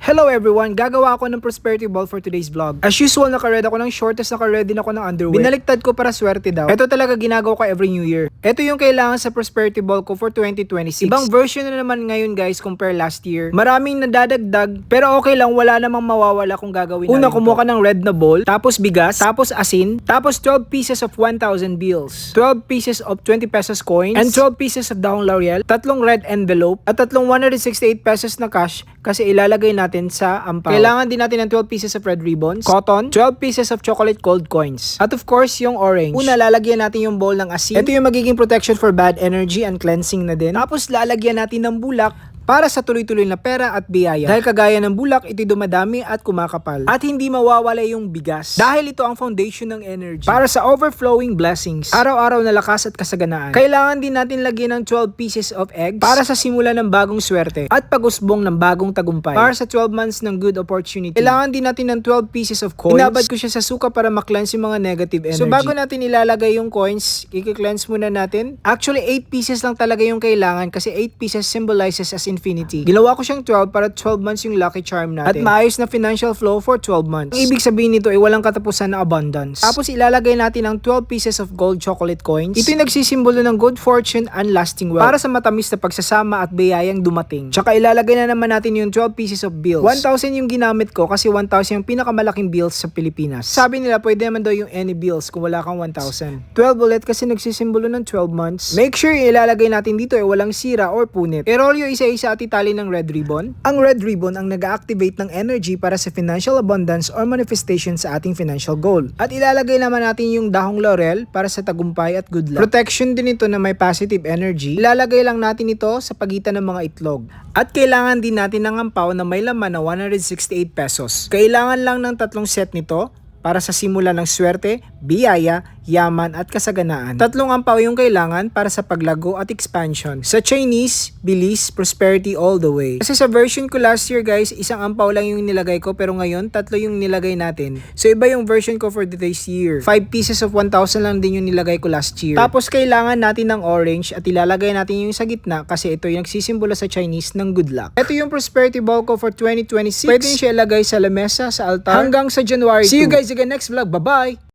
Hello everyone! Gagawa ako ng prosperity ball for today's vlog. As usual, naka-red ako ng short, tas naka-red din ako ng underwear. Binaliktad ko para swerte daw. Ito talaga ginagawa ko every New Year. Ito yung kailangan sa prosperity ball ko for 2026. Ibang version na naman ngayon guys compare last year. Maraming nadadagdag, pero okay lang, wala namang mawawala kung gagawin natin. Una, kumuha ka ng red na ball, tapos bigas, tapos asin, tapos 12 pieces of 1,000 bills, 12 pieces of 20 pesos coins, and 12 pieces of dahong laurel, tatlong red envelope, at tatlong 168 pesos na cash kasi ilalagay natin sa ampaw. Kailangan din natin ng 12 pieces of red ribbons, cotton, 12 pieces of chocolate gold coins, at of course, yung orange. Una, lalagyan natin yung bowl ng asin. Ito yung magiging protection for bad energy and cleansing na din. Tapos, lalagyan natin ng bulak para sa tuloy-tuloy na pera at biyaya. Dahil kagaya ng bulak, ito'y dumadami at kumakapal. At hindi mawawala yung bigas. Dahil ito ang foundation ng energy. Para sa overflowing blessings. Araw-araw na lakas at kasaganaan. Kailangan din natin lagyan ng 12 pieces of eggs para sa simula ng bagong swerte. At pag-usbong ng bagong tagumpay. Para sa 12 months ng good opportunity. Kailangan din natin ng 12 pieces of coins. Inabad ko siya sa suka para ma-cleanse yung mga negative energy. So bago natin ilalagay yung coins, i-cleanse muna natin. Actually, 8 pieces lang talaga yung kailangan kasi 8 pieces symbolizes as infinity. Ginawa ko siyang 12 para 12 months yung lucky charm natin. At maayos na financial flow for 12 months. Ang ibig sabihin nito ay walang katapusan na abundance. Tapos ilalagay natin ang 12 pieces of gold chocolate coins. Ito yung nagsisimbolo ng good fortune and lasting wealth. Para sa matamis na pagsasama at biyayang dumating. Tsaka ilalagay na naman natin yung 12 pieces of bills. 1,000 yung ginamit ko kasi 1,000 yung pinakamalaking bills sa Pilipinas. Sabi nila pwede naman daw yung any bills kung wala kang 1,000. 12 ulit kasi nagsisimbolo ng 12 months. Make sure ilalagay natin dito ay walang sira or punit. I-roll yung isa-isa at itali ng red ribbon. Ang red ribbon ang nag-activate ng energy para sa financial abundance or manifestation sa ating financial goal. At ilalagay naman natin yung dahong laurel para sa tagumpay at good luck. Protection din ito na may positive energy. Ilalagay lang natin ito sa pagitan ng mga itlog. At kailangan din natin ng ampaw na may laman na 168 pesos. Kailangan lang ng tatlong set nito para sa simula ng swerte, biyaya, yaman at kasaganaan. Tatlong ampaw yung kailangan para sa paglago at expansion. Sa Chinese, bilis, prosperity all the way. Kasi sa version ko last year guys, isang ampaw lang yung nilagay ko pero ngayon, tatlo yung nilagay natin. So iba yung version ko for this year. 5 pieces of 1,000 lang din yung nilagay ko last year. Tapos kailangan natin ng orange at ilalagay natin yung sa gitna kasi ito yung nagsisimbolo sa Chinese ng good luck. Ito yung prosperity ball ko for 2026. Pwede nyo siya ilagay sa lamesa, sa altar hanggang sa January 2. See you guys again next vlog. Bye-bye!